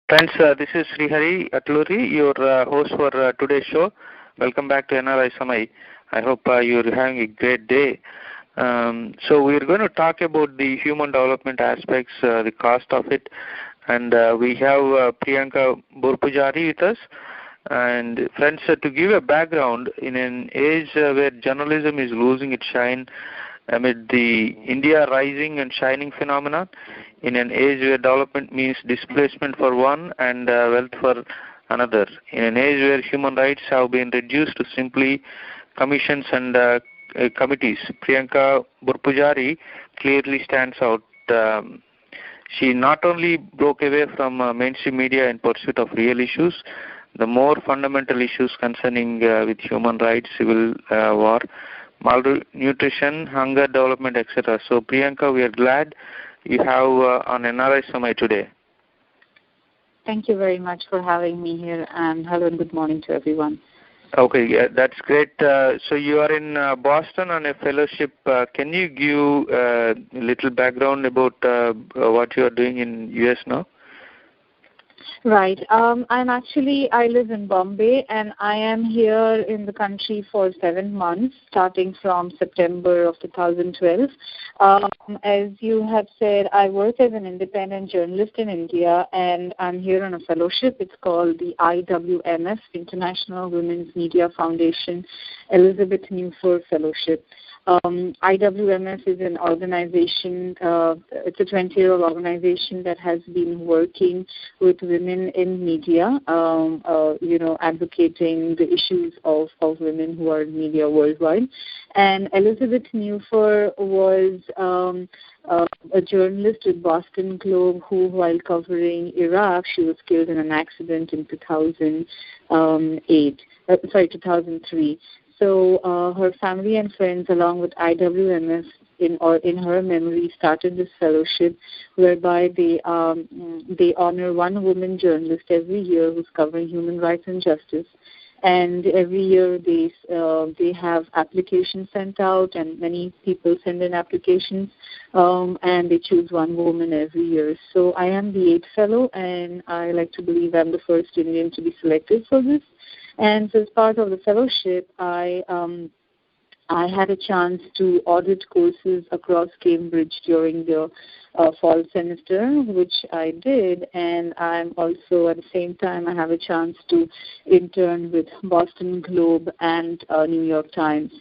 Friends, this is Srihari Atluri, your host for today's show. Welcome back to Nri Samay. I hope you're having a great day. So we're going to talk about the human development aspects, the cost of it, and we have Priyanka Borpujari with us. And friends, to give a background, in an age where journalism is losing its shine amid the India rising and shining phenomenon, in an age where development means displacement for one and wealth for another, in an age where human rights have been reduced to simply commissions and committees, Priyanka Borpujari clearly stands out. She not only broke away from mainstream media in pursuit of real issues, the more fundamental issues concerning with human rights, civil war, malnutrition, hunger, development, etc. So, Priyanka, we are glad you have on Nri Samay today. Thank you very much for having me here, and hello and good morning to everyone. Okay, yeah, that's great. So you are in Boston on a fellowship. Can you give a little background about what you are doing in U.S. now? Right. I live in Bombay, and I am here in the country for 7 months, starting from September of 2012. As you have said, I work as an independent journalist in India, and I'm here on a fellowship. It's called the IWMF, International Women's Media Foundation Elizabeth Newford Fellowship. IWMF is an organization, it's a 20-year-old organization that has been working with women in media, advocating the issues of women who are in media worldwide. And Elizabeth Newford was a journalist with Boston Globe who, while covering Iraq, she was killed in an accident in 2003. So her family and friends, along with IWMF, in her memory, started this fellowship whereby they honor one woman journalist every year who's covering human rights and justice. And every year they have applications sent out, and many people send in applications, and they choose one woman every year. So I am the 8th fellow, and I like to believe I'm the first Indian to be selected for this. And so as part of the fellowship, I had a chance to audit courses across Cambridge during the fall semester, which I did, and I'm also, at the same time, I have a chance to intern with Boston Globe and New York Times.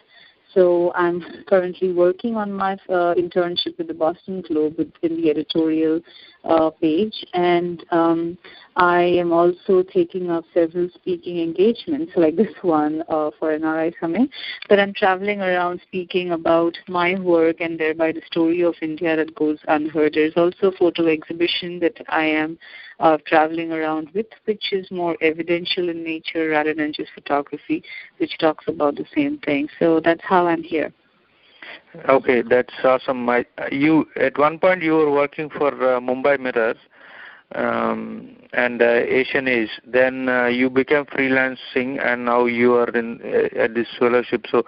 So I'm currently working on my internship with the Boston Globe in the editorial page, and I am also taking up several speaking engagements like this one for Nri Samay, but I'm traveling around speaking about my work and thereby the story of India that goes unheard. There's also a photo exhibition that I am traveling around with, which is more evidential in nature rather than just photography, which talks about the same thing. So that's how I'm here. Okay, that's awesome. You at one point you were working for Mumbai Mirror and Asian Age. Then you became freelancing, and now you are in at this fellowship. So,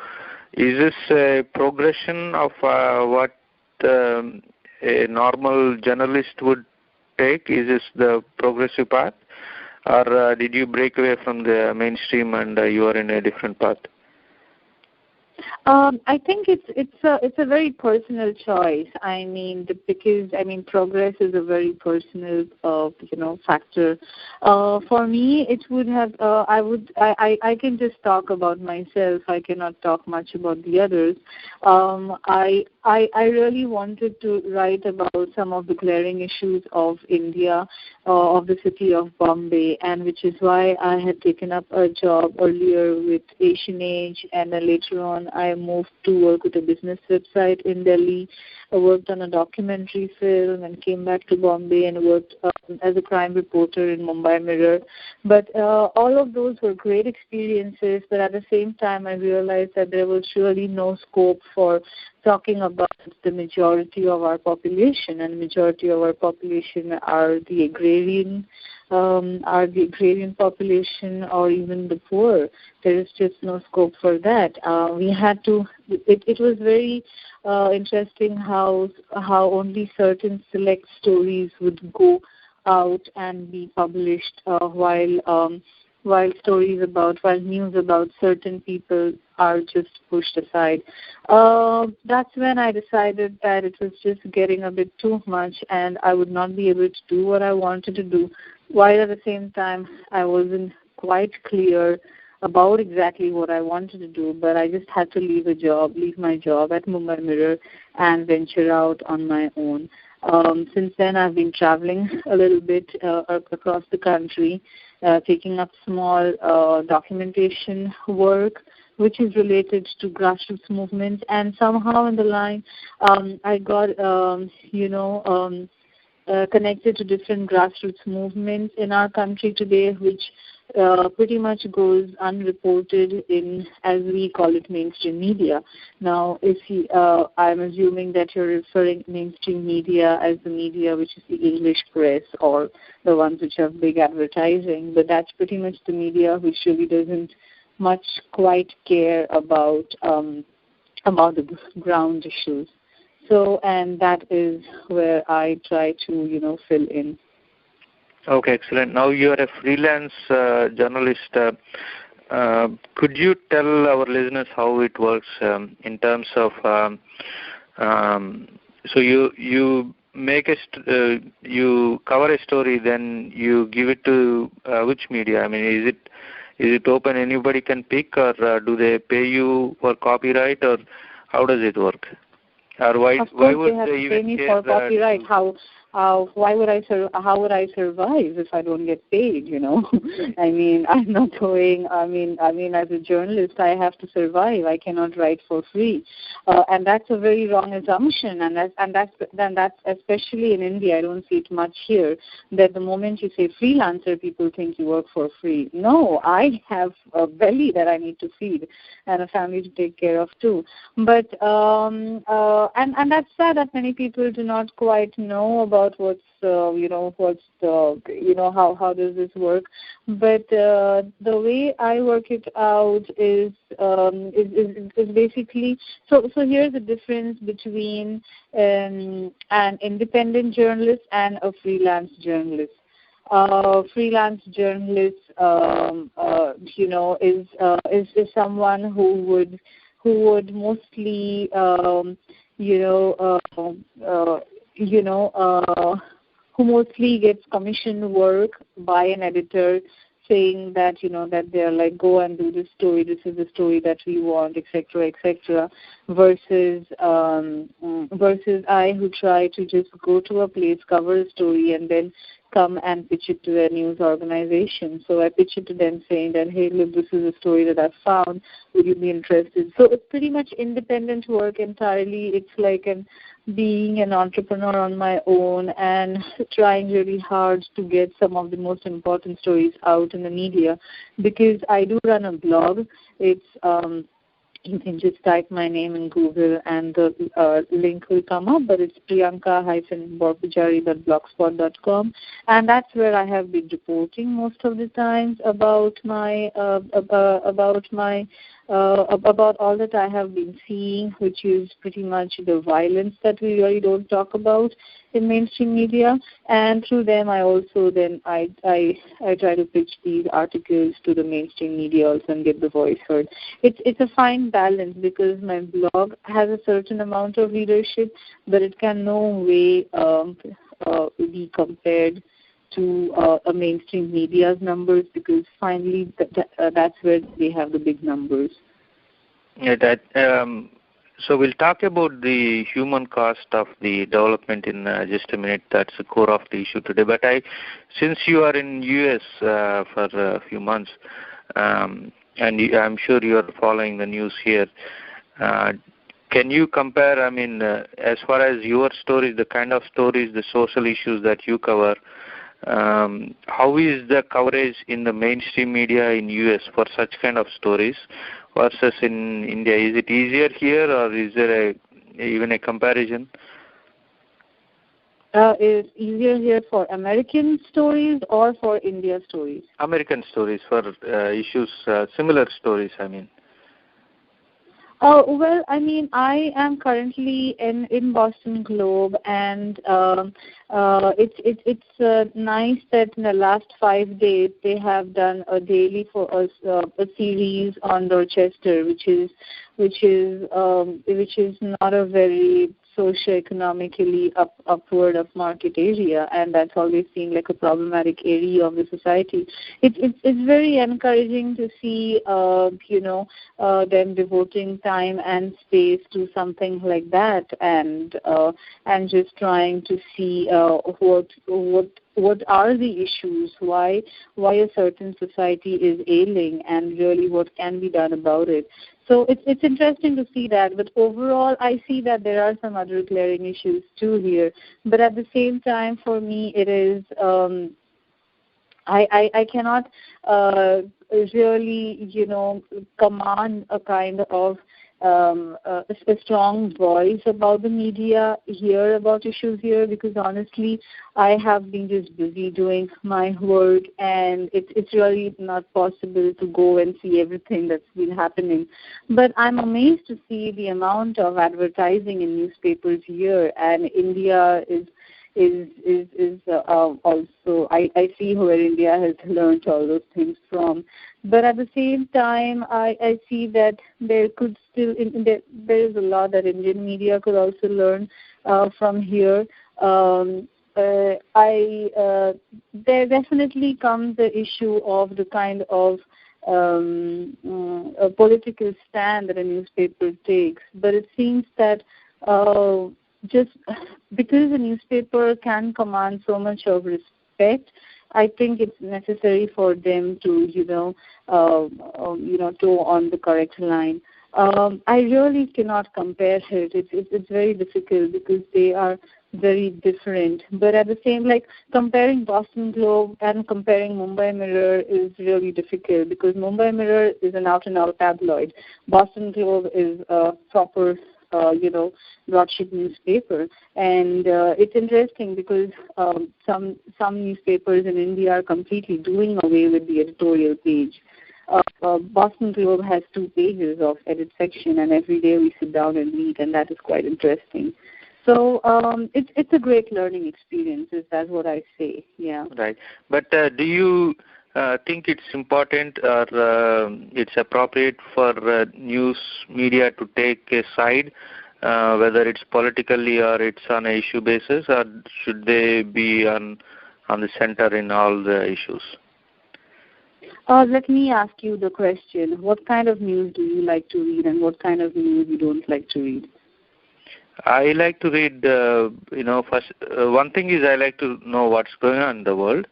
is this a progression of what a normal journalist would take? Is this the progressive path, or did you break away from the mainstream and you are in a different path? I think it's a very personal choice. Because progress is a very personal factor. For me, it would have I can just talk about myself. I cannot talk much about the others. I really wanted to write about some of the glaring issues of India, of the city of Bombay, and which is why I had taken up a job earlier with Asian Age, and then later on I moved to work with a business website in Delhi. I worked on a documentary film and came back to Bombay and worked as a crime reporter in Mumbai Mirror. But all of those were great experiences, but at the same time I realized that there was really no scope for talking about the majority of our population, and the majority of our population are the agrarian population, or even the poor. There is just no scope for that. It was very interesting how only certain select stories would go out and be published while news about certain people are just pushed aside. That's when I decided that it was just getting a bit too much and I would not be able to do what I wanted to do, while at the same time I wasn't quite clear about exactly what I wanted to do, but I just had to leave my job at Mumbai Mirror and venture out on my own. Since then, I've been traveling a little bit across the country, taking up small documentation work, which is related to grassroots movements. And somehow in the line, I got, connected to different grassroots movements in our country today, which pretty much goes unreported in, as we call it, mainstream media. Now, I'm assuming that you're referring to mainstream media as the media which is the English press or the ones which have big advertising, but that's pretty much the media which really doesn't much quite care about the ground issues. So, and that is where I try to, fill in. Okay, excellent. Now you are a freelance journalist. Could you tell our listeners how it works in terms of? So you make you cover a story, then you give it to which media? I mean, is it open? Anybody can pick, or do they pay you for copyright, or how does it work? Or why would they have they to pay even me care for copyright? How would I survive if I don't get paid? I mean, I'm not going. I mean, as a journalist, I have to survive. I cannot write for free, and that's a very wrong assumption. And that's especially in India. I don't see it much here. That the moment you say freelancer, people think you work for free. No, I have a belly that I need to feed and a family to take care of too. But and that's sad that many people do not quite know about how does this work. But the way I work it out is basically so here's the difference between an independent journalist and a freelance journalist. Freelance journalist is someone who would mostly who mostly gets commission work by an editor saying that, that they're like, go and do this story, this is the story that we want, etc., versus I who try to just go to a place, cover a story, and then come and pitch it to a news organization. So I pitch it to them saying that, hey, look, this is a story that I found. Would you be interested? So it's pretty much independent work entirely. It's like being an entrepreneur on my own and trying really hard to get some of the most important stories out in the media, because I do run a blog. It's you can just type my name in Google and the link will come up, but it's Priyanka-Borpujari.blogspot.com, and that's where I have been reporting most of the times about about all that I have been seeing, which is pretty much the violence that we really don't talk about in mainstream media. And through them, I also then I try to pitch these articles to the mainstream media also and get the voice heard. It's a fine balance, because my blog has a certain amount of readership, but it can no way be compared to a mainstream media's numbers, because finally that's where they have the big numbers. Yeah, so we'll talk about the human cost of the development in just a minute. That's the core of the issue today. But since you are in US for a few months, and I'm sure you are following the news here, can you compare, as far as your stories, the kind of stories, the social issues that you cover, how is the coverage in the mainstream media in US for such kind of stories versus in India? Is it easier here, or is there even a comparison? Is easier here for American stories or for India stories? American stories for issues, similar stories, Well, I mean, I am currently in Boston Globe, and it's nice that in the last 5 days they have done a daily for us a series on Dorchester, which is not a very socioeconomically upward of market area, and that's always seen like a problematic area of the society. It's very encouraging to see them devoting time and space to something like that, and just trying to see what are the issues, why a certain society is ailing, and really what can be done about it. So it's interesting to see that, but overall I see that there are some other glaring issues too here. But at the same time, for me, it is I cannot really command a kind of a strong voice about the media here, about issues here, because honestly I have been just busy doing my work, and it's really not possible to go and see everything that's been happening. But I'm amazed to see the amount of advertising in newspapers here, and India is also, I see where India has learned all those things from. But at the same time, I see that there could still, there is a lot that Indian media could also learn from here. There definitely comes the issue of the kind of a political stand that a newspaper takes. But it seems that just because a newspaper can command so much of respect, I think it's necessary for them to, toe on the correct line. I really cannot compare it. It's very difficult because they are very different. But at the same, like comparing Boston Globe and comparing Mumbai Mirror is really difficult, because Mumbai Mirror is an out-and-out tabloid. Boston Globe is a proper broadsheet newspaper, and it's interesting because some newspapers in India are completely doing away with the editorial page. Boston Globe has 2 pages of edit section, and every day we sit down and read, and that is quite interesting. So it's a great learning experience. That's what I say. Yeah. Right. But do you think it's important or it's appropriate for news media to take a side, whether it's politically or it's on an issue basis, or should they be on the center in all the issues? Let me ask you the question. What kind of news do you like to read, and what kind of news you don't like to read? I like to read, first, one thing is I like to know what's going on in the world.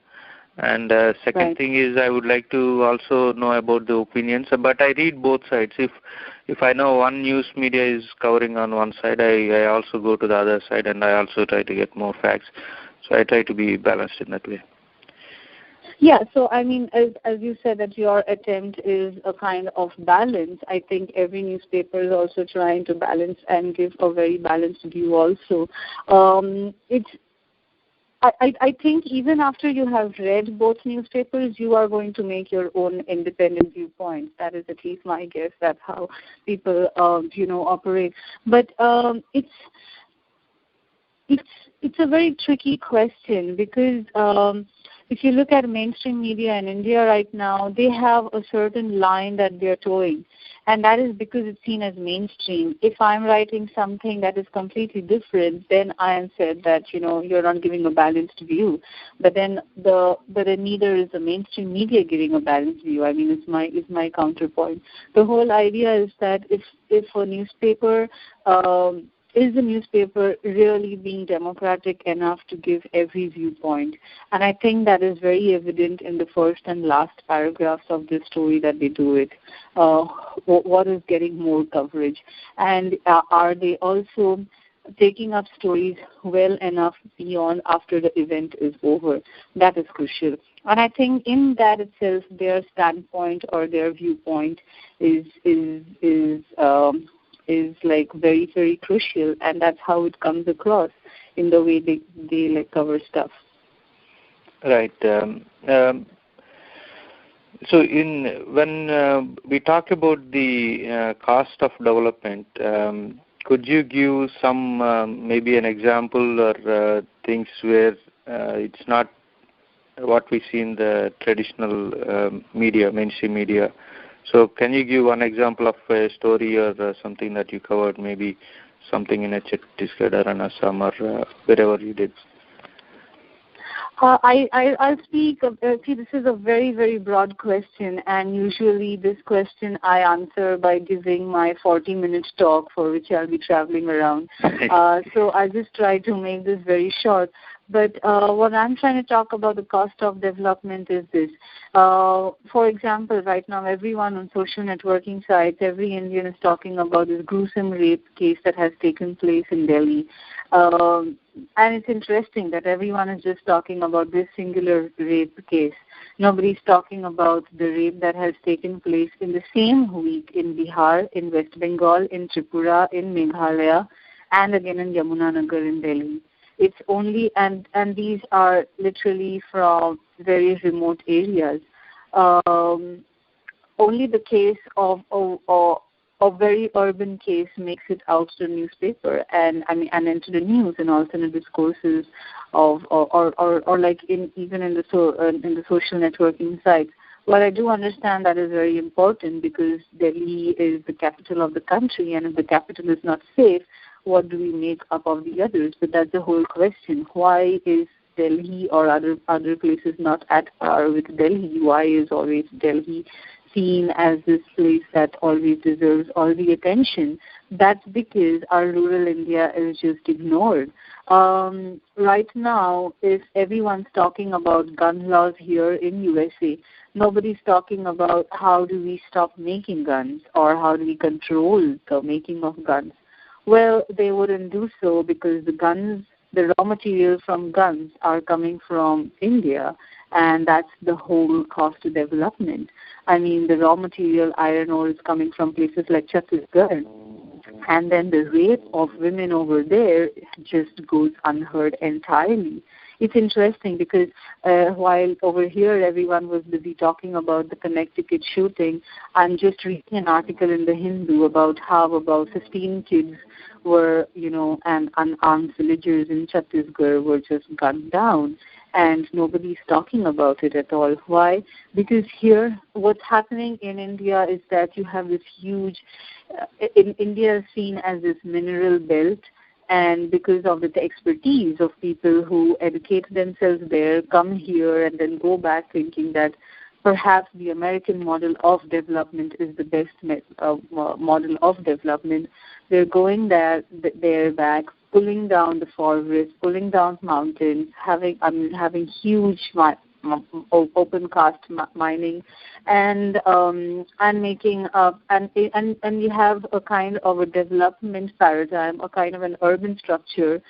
And second thing is I would like to also know about the opinions, but I read both sides. If I know one news media is covering on one side, I also go to the other side, and I also try to get more facts. So I try to be balanced in that way. Yeah, so I mean, as you said that your attempt is a kind of balance, I think every newspaper is also trying to balance and give a very balanced view also. I think even after you have read both newspapers, you are going to make your own independent viewpoint. That is at least my guess. That's how people, operate. But it's a very tricky question, because if you look at mainstream media in India right now, they have a certain line that they're towing, and that is because it's seen as mainstream. If I'm writing something that is completely different, then I am said that, you're not giving a balanced view. But then neither is the mainstream media giving a balanced view. I mean, it's my counterpoint. The whole idea is that if a newspaper is the newspaper really being democratic enough to give every viewpoint? And I think that is very evident in the first and last paragraphs of this story that they do it. What is getting more coverage? And are they also taking up stories well enough beyond after the event is over? That is crucial. And I think in that itself, their standpoint or their viewpoint is like very, very crucial, and that's how it comes across in the way they like cover stuff. Right. So when we talk about the cost of development, could you give some maybe an example or things where it's not what we see in the traditional media, mainstream media? So can you give one example of a story or something that you covered, maybe something in a Chhattisgarh or an Assam or wherever you did? I'll speak. See, this is a very, very broad question, and usually this question I answer by giving my 40-minute talk for which I'll be traveling around. So I'll just try to make this very short. But what I'm trying to talk about the cost of development is this. For example, right now everyone on social networking sites, every Indian is talking about this gruesome rape case that has taken place in Delhi. And it's interesting that everyone is just talking about this singular rape case. Nobody's talking about the rape that has taken place in the same week in Bihar, in West Bengal, in Tripura, in Meghalaya, and again in Yamunanagar in Delhi. It's only, and these are literally from very remote areas. Only the case of a very urban case makes it out to the newspaper and into the news and also in the discourses of or like even in the social networking sites. Well, I do understand that is very important because Delhi is the capital of the country, and if the capital is not safe, what do we make up of the others? But that's the whole question. Why is Delhi or other places not at par with Delhi? Why is always Delhi seen as this place that always deserves all the attention? That's because our rural India is just ignored. Right now, if everyone's talking about gun laws here in USA, nobody's talking about how do we stop making guns or how do we control the making of guns. Well, they wouldn't do so because the raw materials from guns are coming from India, and that's the whole cost of development. I mean, the raw material iron ore is coming from places like Chhattisgarh, and then the rape of women over there just goes unheard entirely. It's interesting because while over here everyone was busy talking about the Connecticut shooting, I'm just reading an article in the Hindu about how about 15 kids were, and unarmed villagers in Chhattisgarh were just gunned down. And nobody's talking about it at all. Why? Because here, what's happening in India is that you have this huge, India is seen as this mineral belt, and because of the expertise of people who educate themselves there, come here and then go back thinking that perhaps the American model of development is the best model of development. They're going there back, pulling down the forest, pulling down mountains, having huge open cast mining, and making up and you have a kind of a development paradigm, a kind of an urban structure,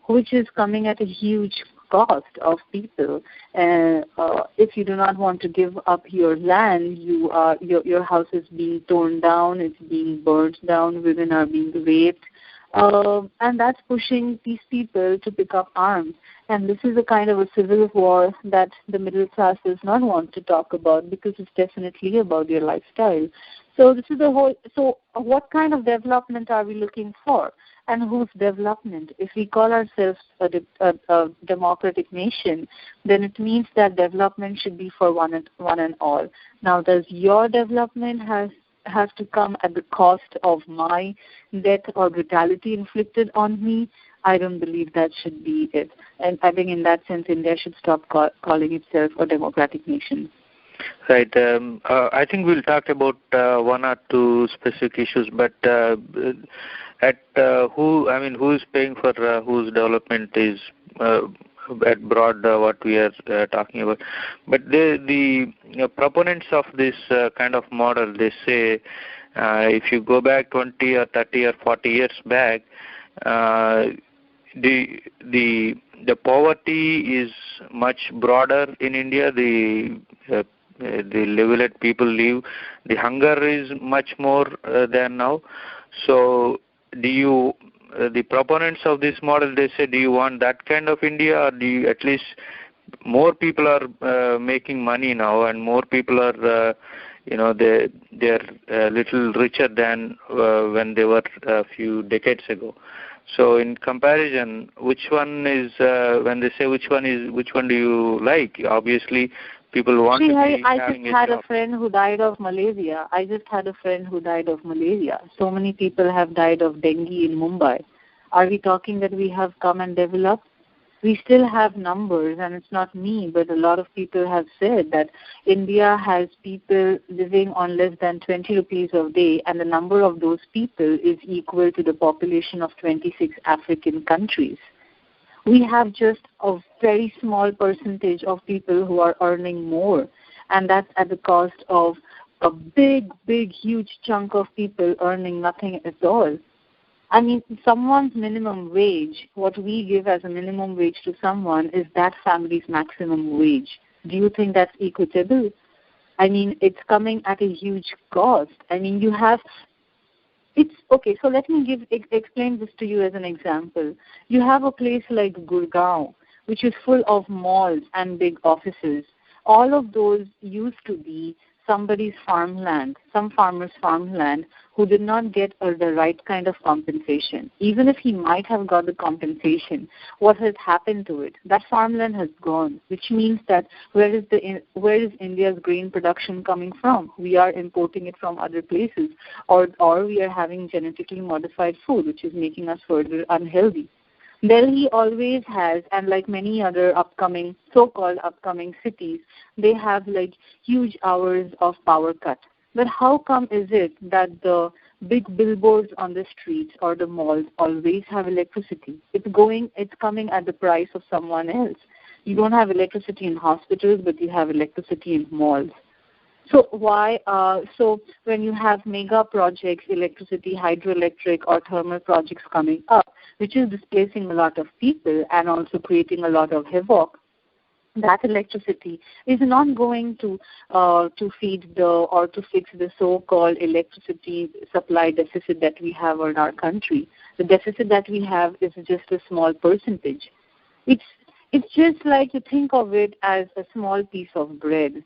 which is coming at a huge cost of people. If you do not want to give up your land, your house is being torn down, it's being burnt down, women are being raped. And that's pushing these people to pick up arms. And this is a kind of a civil war that the middle class does not want to talk about because it's definitely about their lifestyle. So this is the whole. So what kind of development are we looking for? And whose development? If we call ourselves a democratic nation, then it means that development should be for one and all. Now, does your development have to come at the cost of my death or brutality inflicted on me? I don't believe that should be it. And I think in that sense, India should stop calling itself a democratic nation. Right. I think we'll talk about one or two specific issues, but who is paying for whose development is at broad what we are talking about. But the proponents of this kind of model, they say if you go back 20 or 30 or 40 years back, the poverty is much broader in India. The level that people live, the hunger is much more than now. So the proponents of this model, they say, do you want that kind of India, or do you at least more people are making money now, and more people are, they're a little richer than when they were a few decades ago. So in comparison, which one is, when they say which one do you like? Obviously, people want to be having a job. I just had a friend who died of malaria. So many people have died of dengue in Mumbai. Are we talking that we have come and developed? We still have numbers, and it's not me, but a lot of people have said that India has people living on less than 20 rupees a day, and the number of those people is equal to the population of 26 African countries. We have just a very small percentage of people who are earning more, and that's at the cost of a big, huge chunk of people earning nothing at all. I mean, someone's minimum wage, what we give as a minimum wage to someone is that family's maximum wage. Do you think that's equitable? I mean, it's coming at a huge cost. I mean, okay, so let me explain this to you as an example. You have a place like Gurgaon, which is full of malls and big offices. All of those used to be somebody's farmland, some farmer's farmland, who did not get the right kind of compensation. Even if he might have got the compensation, what has happened to it? That farmland has gone, which means that where is India's grain production coming from? We are importing it from other places, or we are having genetically modified food, which is making us further unhealthy. Delhi always has, and like many other so-called upcoming cities, they have like huge hours of power cut. But how come is it that the big billboards on the streets or the malls always have electricity? It's coming at the price of someone else. You don't have electricity in hospitals, but you have electricity in malls. So why? So when you have mega projects, electricity, hydroelectric or thermal projects coming up, which is displacing a lot of people and also creating a lot of havoc, that electricity is not going to feed or to fix the so-called electricity supply deficit that we have in our country. The deficit that we have is just a small percentage. It's just like you think of it as a small piece of bread.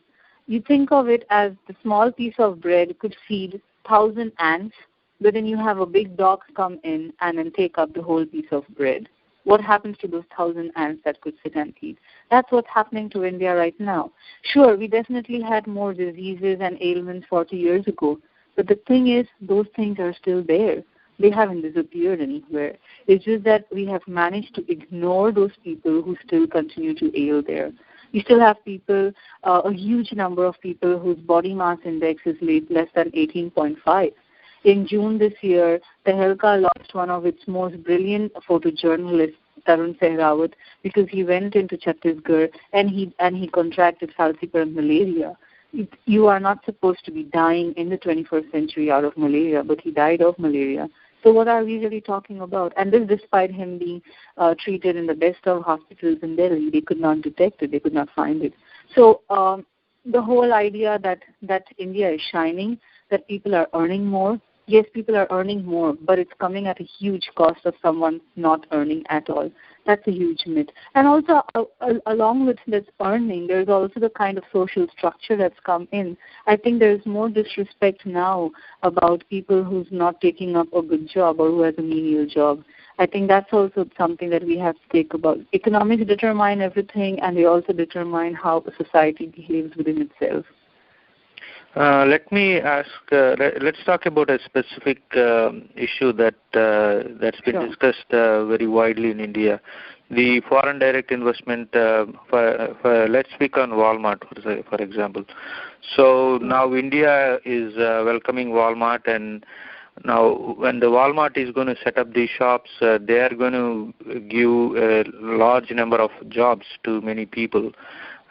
You think of it as the small piece of bread could feed 1,000 ants, but then you have a big dog come in and then take up the whole piece of bread. What happens to those 1,000 ants that could sit and eat? That's what's happening to India right now. Sure, we definitely had more diseases and ailments 40 years ago, but the thing is, those things are still there. They haven't disappeared anywhere. It's just that we have managed to ignore those people who still continue to ail there. You still have people, a huge number of people whose body mass index is less than 18.5. In June this year, Tehelka lost one of its most brilliant photojournalists, Tarun Sehrawat, because he went into Chhattisgarh and he contracted falciparum malaria. You are not supposed to be dying in the 21st century out of malaria, but he died of malaria. So what are we really talking about? And this despite him being treated in the best of hospitals in Delhi. They could not detect it. They could not find it. So the whole idea that India is shining, that people are earning more, yes, people are earning more, but it's coming at a huge cost of someone not earning at all. That's a huge myth. And also, along with this earning, there's also the kind of social structure that's come in. I think there's more disrespect now about people who's not taking up a good job or who has a menial job. I think that's also something that we have to think about. Economics determine everything, and they also determine how a society behaves within itself. Let me ask, let's talk about a specific issue that's been discussed very widely in India. The foreign direct investment, let's speak on Walmart, for example. So now India is welcoming Walmart, and now when the Walmart is going to set up these shops, they are going to give a large number of jobs to many people.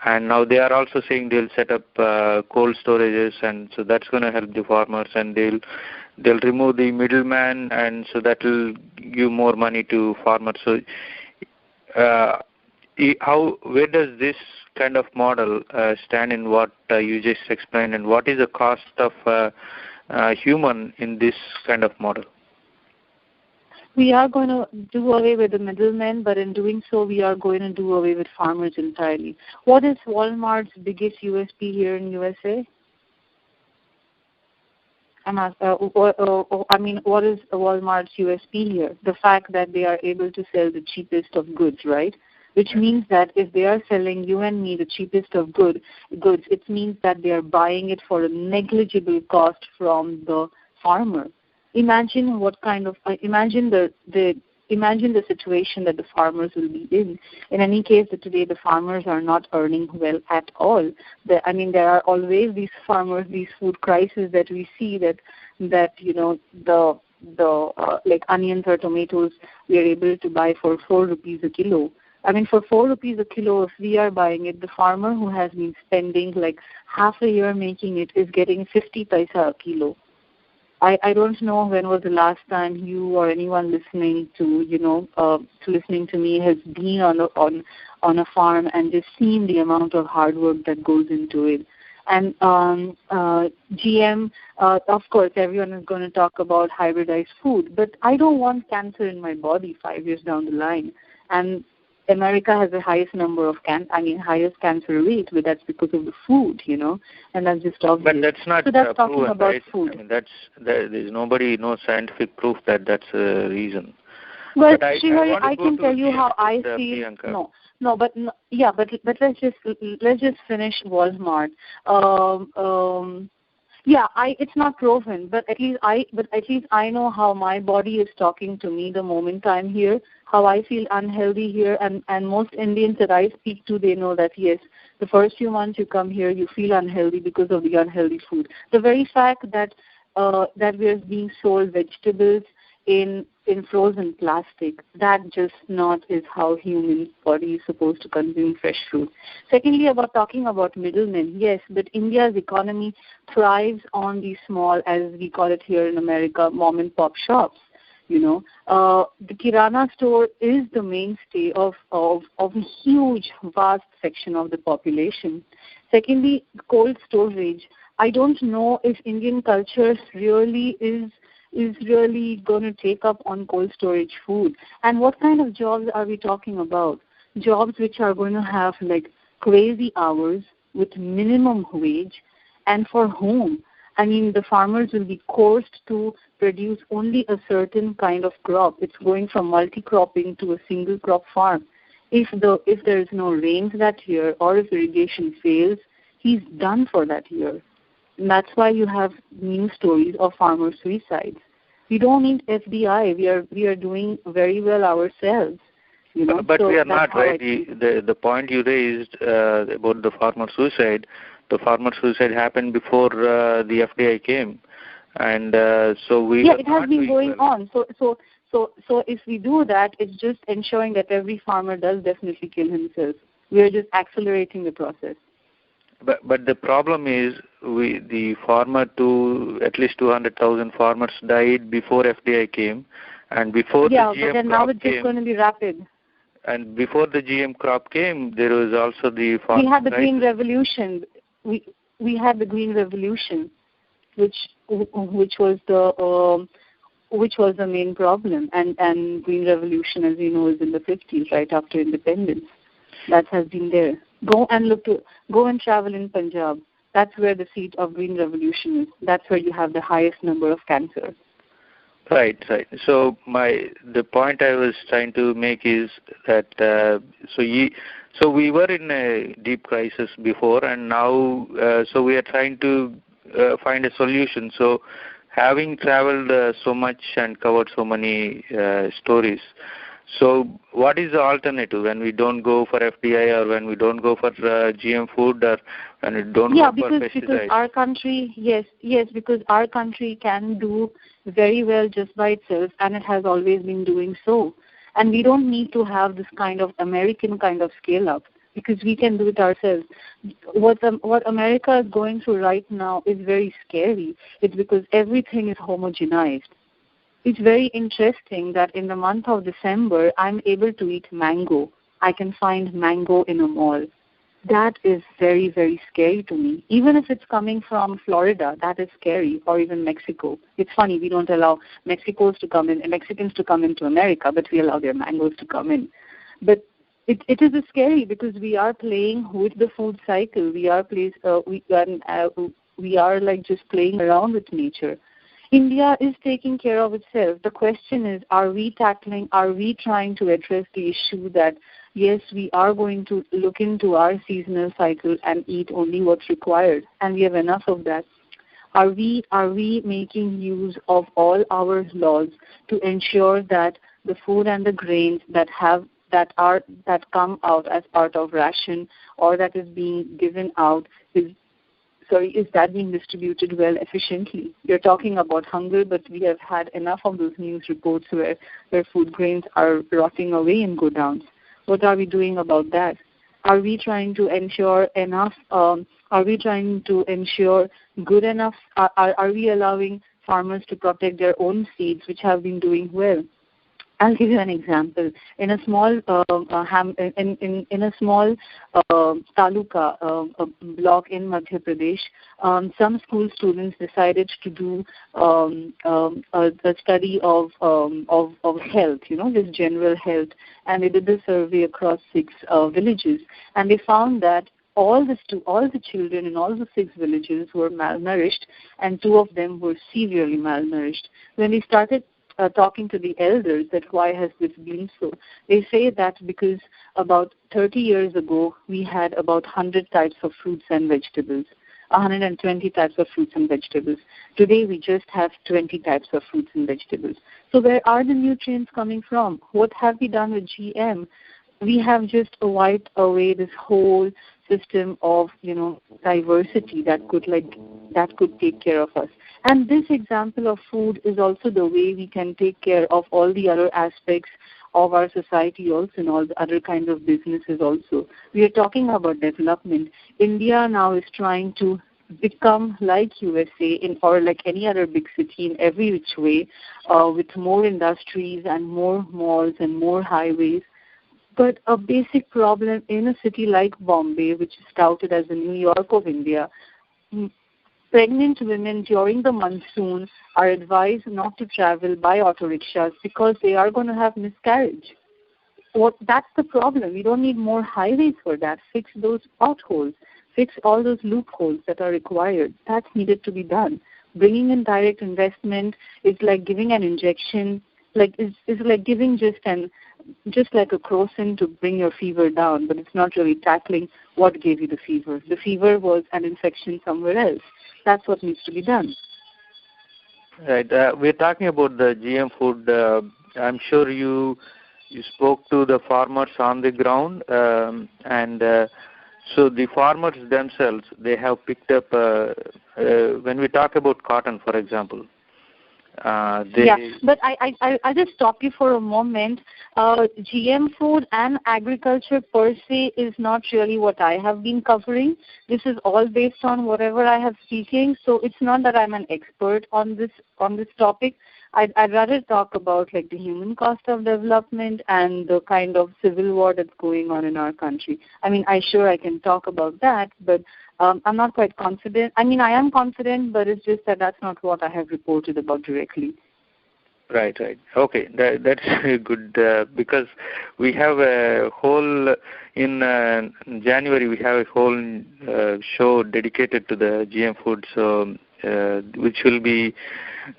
And now they are also saying they'll set up cold storages, and so that's going to help the farmers, and they'll remove the middleman, and so that will give more money to farmers. So where does this kind of model stand in what you just explained, and what is the cost of human in this kind of model? We are going to do away with the middlemen, but in doing so, we are going to do away with farmers entirely. What is Walmart's biggest USP here in USA? What is Walmart's USP here? The fact that they are able to sell the cheapest of goods, right? Which means that if they are selling you and me the cheapest of goods, it means that they are buying it for a negligible cost from the farmer. Imagine what kind of imagine the situation that the farmers will be in. In any case, today the farmers are not earning well at all. There are always these farmers, these food crises that we see that like onions or tomatoes we are able to buy for 4 rupees a kilo. For 4 rupees a kilo, if we are buying it, the farmer who has been spending like half a year making it is getting 50 paisa a kilo. I don't know when was the last time you or anyone listening to listening to me has been on a farm and just seen the amount of hard work that goes into it. And GM, of course, everyone is going to talk about hybridized food, but I don't want cancer in my body 5 years down the line. And America has the highest number of highest cancer rate, but that's because of the food, and that's just obvious. But that's not so that's talking proven, about right? food. There's no scientific proof that that's a reason. Well, Srihari, I can tell you how I feel. Priyanka. But let's just finish Walmart. It's not proven, but at least I know how my body is talking to me the moment I'm here, how I feel unhealthy here, and most Indians that I speak to, they know that yes, the first few months you come here, you feel unhealthy because of the unhealthy food. The very fact that we are being sold vegetables in frozen plastic, that just not is how human body is supposed to consume fresh fruit. Secondly, talking about middlemen, yes, but India's economy thrives on these small, as we call it here in America, mom and pop shops. The Kirana store is the mainstay of a huge, vast section of the population. Secondly, cold storage. I don't know if Indian culture really is really going to take up on cold storage food. And what kind of jobs are we talking about? Jobs which are going to have like crazy hours with minimum wage, and for whom? The farmers will be forced to produce only a certain kind of crop. It's going from multi-cropping to a single crop farm. If there is no rains that year, or if irrigation fails, he's done for that year. And that's why you have news stories of farmer suicides. We don't need FDI. We are doing very well ourselves. But we are not, right? The point you raised about the farmer suicide, happened before the FDI came, and so we. Yeah, it has been going on. So if we do that, it's just ensuring that every farmer does definitely kill himself. We are just accelerating the process. But the problem is, the farmer at least 200,000 farmers died before FDI came, and before the GM crop came. Yeah, but then now it's just going to be rapid. And before the GM crop came, there was also the farmer. We had the Green Revolution. We had the Green Revolution, which was the main problem. And Green Revolution, as you know, is in the 50s, right after independence. That has been there. Go and travel in Punjab. That's where the seat of Green Revolution is. That's where you have the highest number of cancer. Right. So the point I was trying to make is that so we were in a deep crisis before, and now so we are trying to find a solution. So having traveled so much and covered so many stories, so what is the alternative when we don't go for FDI, or when we don't go for GM food, or when we don't go for pesticides? Because our country, yes, because our country can do very well just by itself, and it has always been doing so. And we don't need to have this kind of American kind of scale up, because we can do it ourselves. What America is going through right now is very scary. It's because everything is homogenized. It's very interesting that in the month of December, I'm able to eat mango. I can find mango in a mall. That is very, very scary to me. Even if it's coming from Florida, that is scary, or even Mexico. It's funny, we don't allow Mexicans to come into America, but we allow their mangoes to come in. But it is scary because we are playing with the food cycle. We are like just playing around with nature. India is taking care of itself. The question is, are we trying to address the issue that, yes, we are going to look into our seasonal cycle and eat only what's required, and we have enough of that? Are we making use of all our laws to ensure that the food and the grains that come out as part of ration or that is being given out is that being distributed well, efficiently? You're talking about hunger, but we have had enough of those news reports where food grains are rotting away in godowns. What are we doing about that? Are we trying to ensure enough? Are we trying to ensure good enough? Are we allowing farmers to protect their own seeds, which have been doing well? I'll give you an example. In a small taluka block in Madhya Pradesh, some school students decided to do a study of health, this general health, and they did a survey across 6 villages, and they found that all the children in all the 6 villages were malnourished, and 2 of them were severely malnourished. When they started talking to the elders that why has this been so, they say that because about 30 years ago we had about 100 types of fruits and vegetables, 120 types of fruits and vegetables. Today we just have 20 types of fruits and vegetables. So where are the nutrients coming from? What have we done with GM? We have just wiped away this whole system of diversity that could take care of us. And this example of food is also the way we can take care of all the other aspects of our society also, and all the other kinds of businesses also. We are talking about development. India now is trying to become like USA or like any other big city in every which way, with more industries and more malls and more highways. But a basic problem in a city like Bombay, which is touted as the New York of India, pregnant women during the monsoon are advised not to travel by auto rickshaws because they are going to have miscarriage. That's the problem. We don't need more highways for that. Fix those potholes. Fix all those loopholes that are required. That's needed to be done. Bringing in direct investment is like giving an injection, is like giving just like a crocin to bring your fever down, but it's not really tackling what gave you the fever. The fever was an infection somewhere else. That's what needs to be done. Right. We're talking about the GM food. I'm sure you spoke to the farmers on the ground, and so the farmers themselves, they have picked up, when we talk about cotton, for example, but I'll just stop you for a moment. GM food and agriculture per se is not really what I have been covering. This is all based on whatever I have speaking. So it's not that I'm an expert on this topic. I'd rather talk about like the human cost of development and the kind of civil war that's going on in our country. I mean, I can talk about that, but I'm not quite confident. I mean, I am confident, but it's just that's not what I have reported about directly. Right. Okay, that's good, because we have a whole, in January, we have a whole show dedicated to the GM food, so which will be,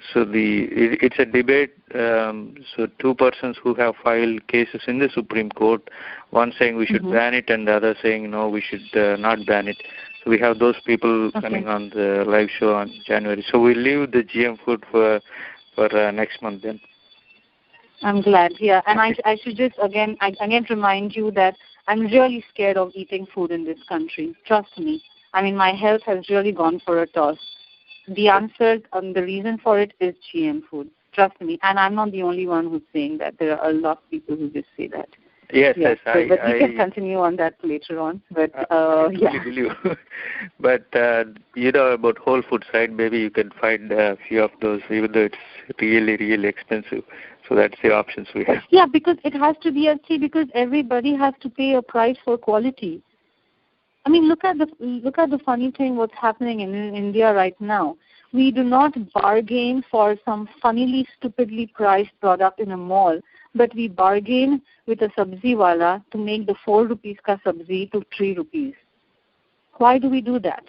it's a debate, so 2 persons who have filed cases in the Supreme Court, one saying we should ban it and the other saying no, we should not ban it. So we have those people coming on the live show on January. So we'll leave the GM food for next month then. I'm glad, yeah. And I should just again remind you that I'm really scared of eating food in this country. Trust me. I mean, my health has really gone for a toss. The answer, the reason for it is GM food. Trust me. And I'm not the only one who's saying that. There are a lot of people who just say that. Yes. But we can continue on that later on. But believe. But about whole foods, right? Maybe you can find a few of those, even though it's really, really expensive. So that's the options we have. Yeah, because it has to be because everybody has to pay a price for quality. I mean, look at the funny thing. What's happening in India right now? We do not bargain for some funnily, stupidly priced product in a mall, but we bargain with a sabzi wala to make the 4 rupees ka sabzi to 3 rupees. Why do we do that?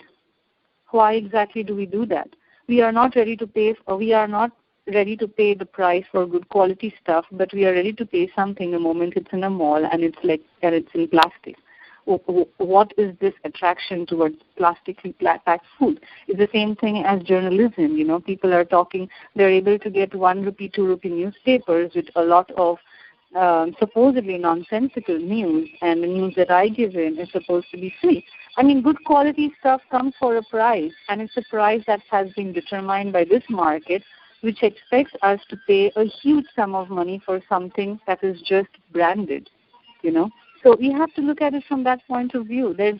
Why exactly do we do that? We are not ready to pay. We are not ready to pay the price for good quality stuff, but we are ready to pay something the moment it's in a mall and it's in plastic. What is this attraction towards plastically packed food? It's the same thing as journalism. People are talking. They're able to get 1 rupee, 2 rupee newspapers with a lot of supposedly nonsensical news, and the news that I give in is supposed to be free. I mean, good quality stuff comes for a price, and it's a price that has been determined by this market, which expects us to pay a huge sum of money for something that is just branded, So we have to look at it from that point of view. There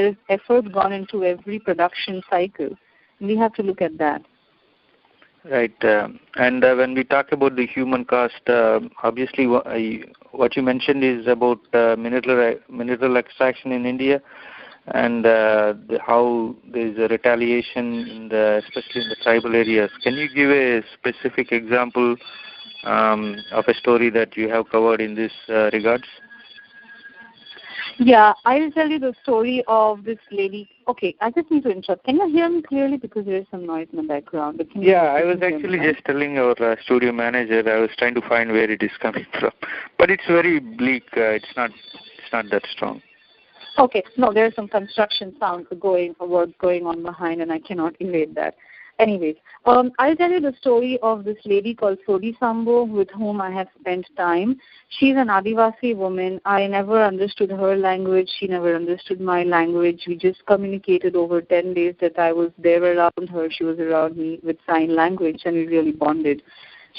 is effort gone into every production cycle. We have to look at that. Right. And when we talk about the human cost, obviously what you mentioned is about mineral extraction in India, and how there is a retaliation, especially in the tribal areas. Can you give a specific example of a story that you have covered in this regards? Yeah, I will tell you the story of this lady. Okay, I just need to interrupt. Can you hear me clearly? Because there is some noise in the background. I was actually just telling our studio manager, I was trying to find where it is coming from. But it's very bleak. It's not that strong. Okay, no, there's some construction sound going on behind, and I cannot evade that. Anyways, I'll tell you the story of this lady called Nri Samay, with whom I have spent time. She's an Adivasi woman. I never understood her language. She never understood my language. We just communicated over 10 days that I was there around her. She was around me with sign language, and we really bonded.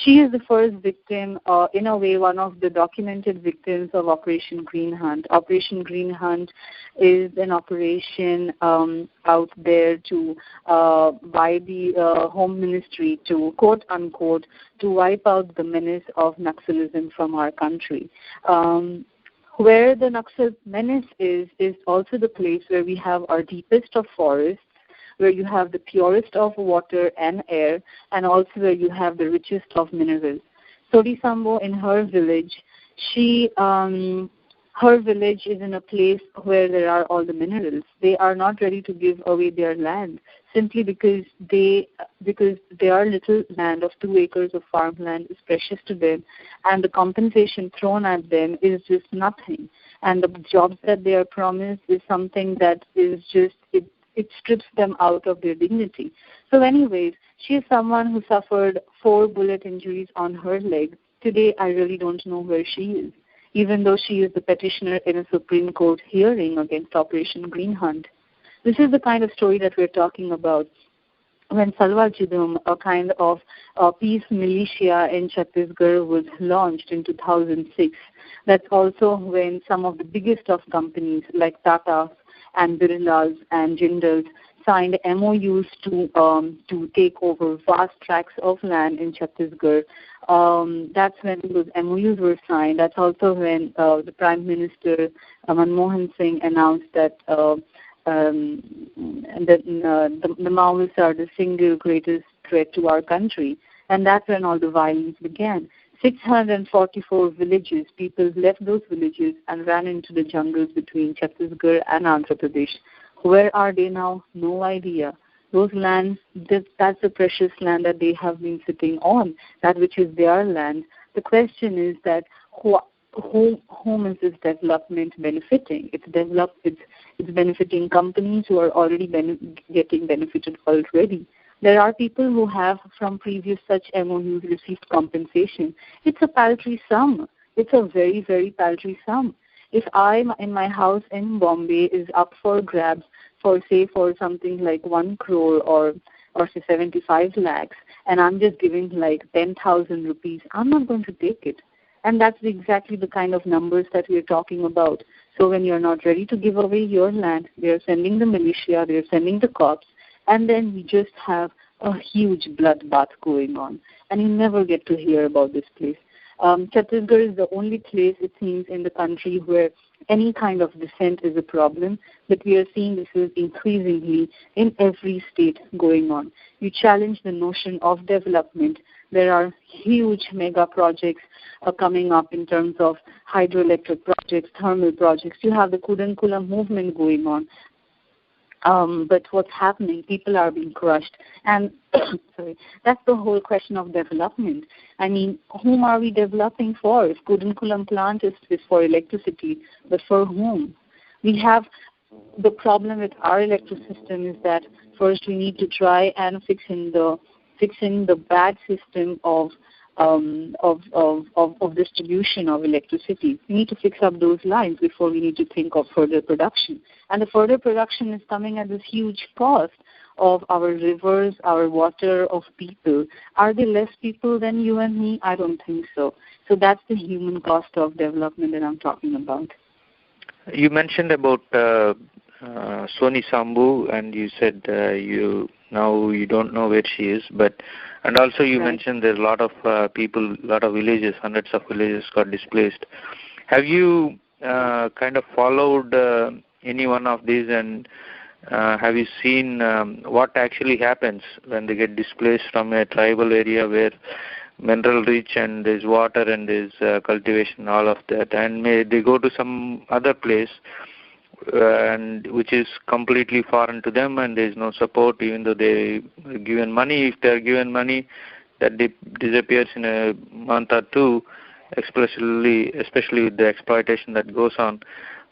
She is the first victim, in a way, one of the documented victims of Operation Green Hunt. Operation Green Hunt is an operation out there by the Home Ministry to, quote unquote, to wipe out the menace of Naxalism from our country. Where the Naxal menace is also the place where we have our deepest of forests, where you have the purest of water and air, and also where you have the richest of minerals. Nri Samay, in her village, her village is in a place where there are all the minerals. They are not ready to give away their land simply because their little land of 2 acres of farmland is precious to them, and the compensation thrown at them is just nothing. And the jobs that they are promised is something that is just, it strips them out of their dignity. So anyways, she is someone who suffered 4 bullet injuries on her leg. Today, I really don't know where she is, even though she is the petitioner in a Supreme Court hearing against Operation Green Hunt. This is the kind of story that we're talking about. When Salwa Judum, a kind of peace militia in Chhattisgarh, was launched in 2006, that's also when some of the biggest of companies like Tata and Birlas and Jindals signed MOUs to take over vast tracts of land in Chhattisgarh. That's when those MOUs were signed. That's also when the Prime Minister Manmohan Singh announced that the Maoists are the single greatest threat to our country. And that's when all the violence began. 644 villages, people left those villages and ran into the jungles between Chhattisgarh and Andhra Pradesh. Where are they now? No idea. Those lands, that's the precious land that they have been sitting on, that which is their land. The question is that whom is this development benefiting? It's benefiting companies who are already getting benefited already. There are people who have, from previous such MOUs, received compensation. It's a paltry sum. It's a very, very paltry sum. If I'm in my house in Bombay is up for grabs for something like 1 crore or say 75 lakhs, and I'm just giving like 10,000 rupees, I'm not going to take it. And that's exactly the kind of numbers that we're talking about. So when you're not ready to give away your land, they're sending the militia, they're sending the cops, and then we just have a huge bloodbath going on. And you never get to hear about this place. Chhattisgarh is the only place, it seems, in the country where Any kind of dissent is a problem, but we are seeing this is increasingly in every state going on. You challenge the notion of development. There are huge mega projects coming up in terms of hydroelectric projects, thermal projects. You have the Kudankulam movement going on. But what's happening, people are being crushed. And sorry, that's the whole question of development. I mean, whom are we developing for? If Kudankulam plant is for electricity, but for whom? We have the problem with our electric system is that first we need to try and fix in the bad system of distribution of electricity. We need to fix up those lines before we need to think of further production. And the further production is coming at this huge cost of our rivers, our water, of people. Are there less people than you and me? I don't think so. So that's the human cost of development that I'm talking about. You mentioned about Soni Sambu, and you said you don't know where she is, and also you mentioned there's a lot of people, a lot of villages, hundreds of villages got displaced. Have you kind of followed any one of these, and have you seen what actually happens when they get displaced from a tribal area where mineral rich and there's water and there's cultivation, all of that, and they go to some other place and which is completely foreign to them, and there's no support even though they are given money. If they're given money, that disappears in a month or two, especially with the exploitation that goes on.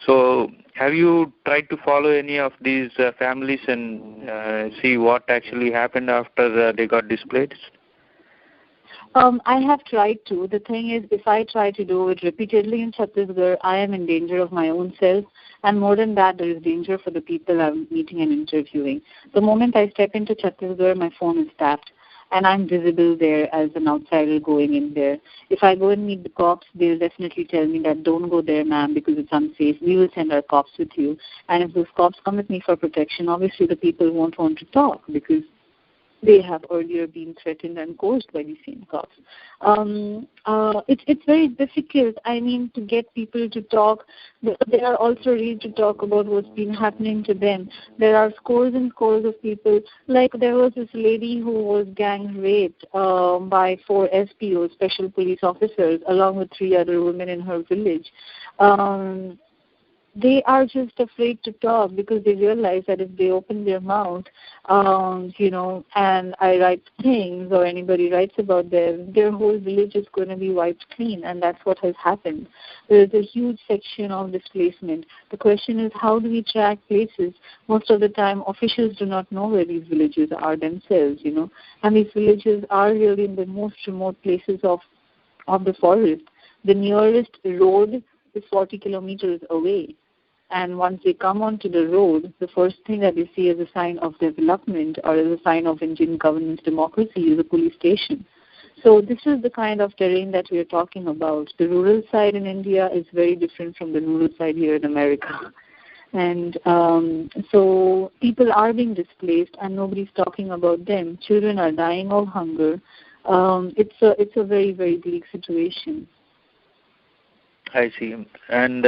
So have you tried to follow any of these families and see what actually happened after they got displaced? I have tried to. The thing is, if I try to do it repeatedly in Chhattisgarh, I am in danger of my own self. And more than that, there is danger for the people I'm meeting and interviewing. The moment I step into Chhattisgarh, my phone is tapped. And I'm visible there as an outsider going in there. If I go and meet the cops, they'll definitely tell me that don't go there, ma'am, because it's unsafe. We will send our cops with you. And if those cops come with me for protection, obviously the people won't want to talk because they have earlier been threatened and coerced by the same cops. It's very difficult, to get people to talk. They are also ready to talk about what's been happening to them. There are scores and scores of people. Like there was this lady who was gang raped by 4 SPOs, special police officers, along with 3 other women in her village. They are just afraid to talk because they realize that if they open their mouth, and I write things or anybody writes about them, their whole village is going to be wiped clean, and that's what has happened. There is a huge section of displacement. The question is, how do we track places? Most of the time, officials do not know where these villages are themselves, and these villages are really in the most remote places of the forest. The nearest road is 40 kilometers away. And once they come onto the road, the first thing that they see as a sign of development or as a sign of Indian governance democracy is a police station. So this is the kind of terrain that we are talking about. The rural side in India is very different from the rural side here in America. And so people are being displaced and nobody's talking about them. Children are dying of hunger. It's a very, very bleak situation. I see. And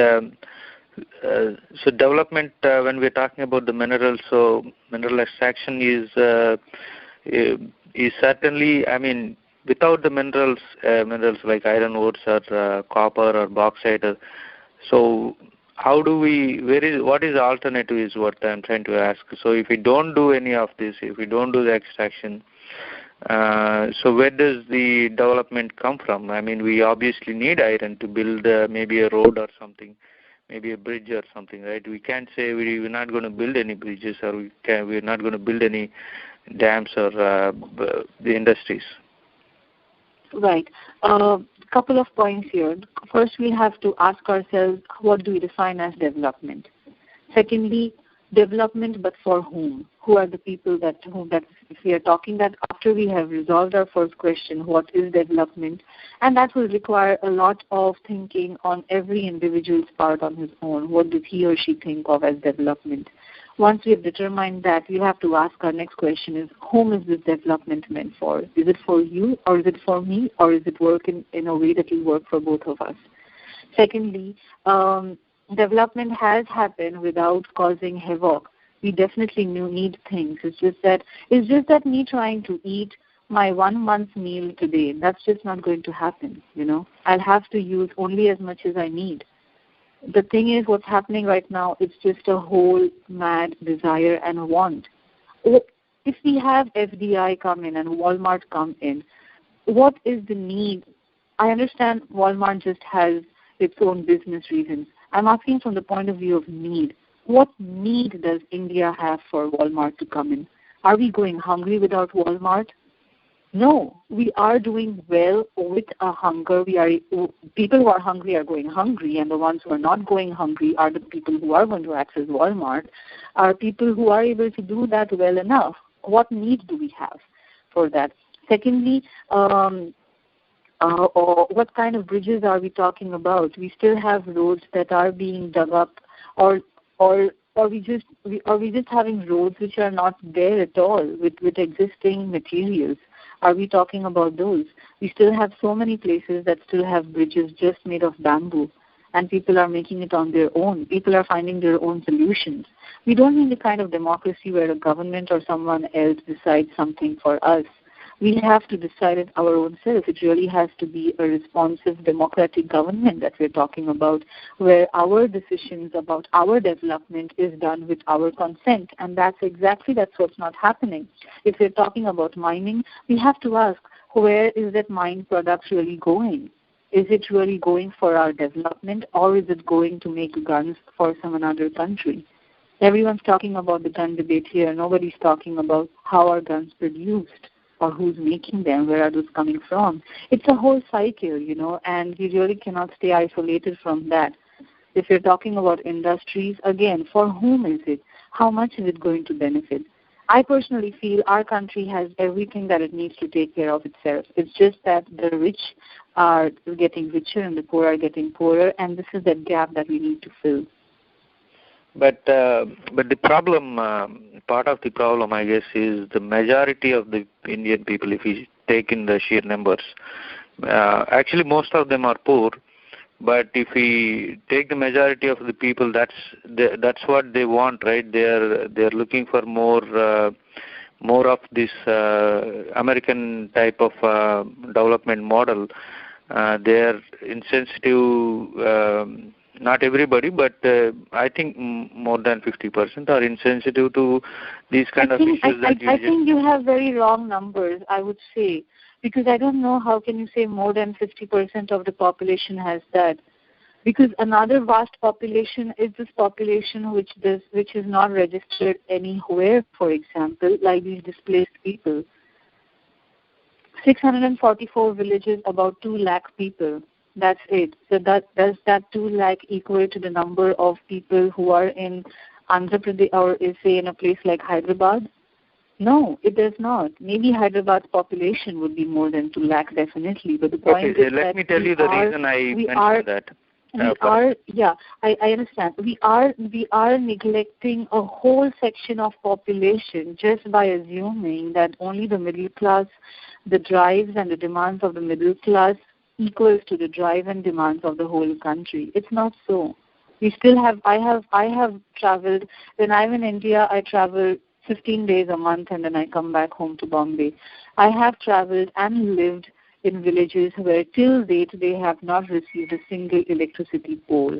so development, when we're talking about the minerals, so mineral extraction is certainly, without the minerals like iron ores or copper or bauxite, so how do what is the alternative is what I'm trying to ask. So if we don't do any of this, if we don't do the extraction, so where does the development come from? We obviously need iron to build maybe a road or something, maybe a bridge or something, right? We can't say we're not going to build any bridges or we're not going to build any dams or the industries. Right. Couple of points here. First, we have to ask ourselves, what do we define as development? Secondly, development, but for whom? Who are the people that if we are talking that after we have resolved our first question, what is development? And that will require a lot of thinking on every individual's part on his own. What does he or she think of as development? Once we have determined that, we have to ask our next question is, whom is this development meant for? Is it for you, or is it for me, or is it work in a way that will work for both of us? Secondly, development has happened without causing havoc. We definitely need things. It's just that me trying to eat my 1 month's meal today, that's just not going to happen, I'll have to use only as much as I need. The thing is, what's happening right now, it's just a whole mad desire and want. If we have FDI come in and Walmart come in, what is the need? I understand Walmart just has its own business reasons. I'm asking from the point of view of need. What need does India have for Walmart to come in? Are we going hungry without Walmart? No, we are doing well with a hunger. People who are hungry are going hungry, and the ones who are not going hungry are the people who are going to access Walmart, are people who are able to do that well enough. What need do we have for that? Secondly, what kind of bridges are we talking about? We still have roads that are being dug up, or we just having roads which are not there at all with existing materials. Are we talking about those? We still have so many places that still have bridges just made of bamboo, and people are making it on their own. People are finding their own solutions. We don't need the kind of democracy where a government or someone else decides something for us. We have to decide it our own self. It really has to be a responsive democratic government that we're talking about, where our decisions about our development is done with our consent. And that's what's not happening. If we're talking about mining, we have to ask, where is that mine product really going? Is it really going for our development, or is it going to make guns for some another country? Everyone's talking about the gun debate here. Nobody's talking about how are guns produced, or who's making them, where are those coming from. It's a whole cycle, and we really cannot stay isolated from that. If you're talking about industries, again, for whom is it? How much is it going to benefit? I personally feel our country has everything that it needs to take care of itself. It's just that the rich are getting richer and the poor are getting poorer, and this is that gap that we need to fill. But the problem, part of the problem, I guess, is the majority of the Indian people, if we take in the sheer numbers, actually most of them are poor. But if we take the majority of the people, that's what they want, right? They're looking for more of this American type of development model. They're insensitive. Not everybody, but I think more than 50% are insensitive to these kind of issues. I think you have very wrong numbers, I would say, because I don't know how can you say more than 50% of the population has that. Because another vast population is this population which is not registered anywhere, for example, like these displaced people. 644 villages, about 2 lakh people. That's it. So does that 2 lakh equal to the number of people who are in Andhra Pradesh or say in a place like Hyderabad? No, it does not. Maybe Hyderabad's population would be more than 2 lakh definitely. But the point is let me tell you the reason I mentioned that. I understand. We are neglecting a whole section of population just by assuming that only the middle class, the drives and the demands of the middle class equals to the drive and demands of the whole country. It's not so. We still have. I have traveled. When I'm in India, I travel 15 days a month, and then I come back home to Bombay. I have traveled and lived in villages where till date they have not received a single electricity pole.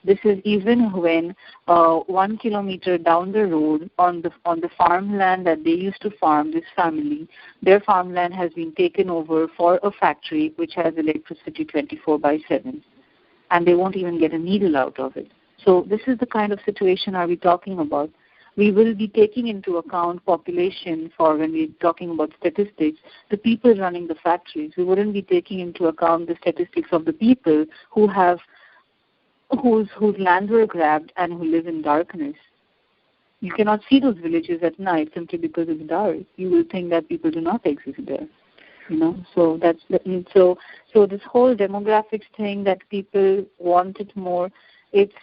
This is even when 1 kilometer down the road on the farmland that they used to farm, this family, their farmland has been taken over for a factory which has electricity 24/7, and they won't even get a needle out of it. So this is the kind of situation are we talking about. We will be taking into account population for when we're talking about statistics, the people running the factories. We wouldn't be taking into account the statistics of the people whose lands were grabbed and who live in darkness. You cannot see those villages at night simply because it's dark. You will think that people do not exist there. So so this whole demographics thing that people want it more, it's